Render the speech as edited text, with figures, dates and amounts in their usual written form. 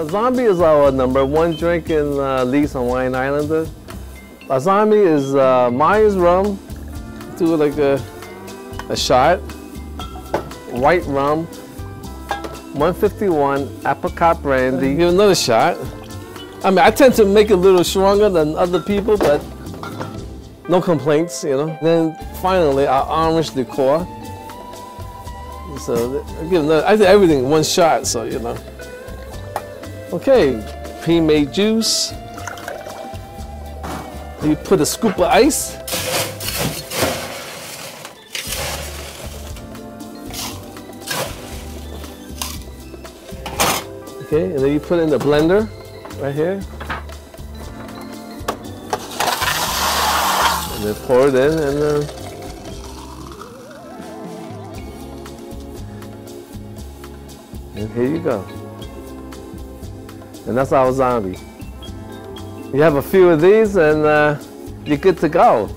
Zombie is our #1 drink in Lee's Hawaiian Islander. A zombie is Myers rum, do like a shot, white rum, 151 apricot brandy. Give another shot. I mean, I tend to make it a little stronger than other people, but no complaints, you know. Then finally, our orange liqueur. So I give another, I did everything in one shot, so you know. Okay, pre-made juice. You put a scoop of ice. Okay, and then you put it in the blender right here. And then pour it in and here you go. And that's our zombie. You have a few of these and you're good to go.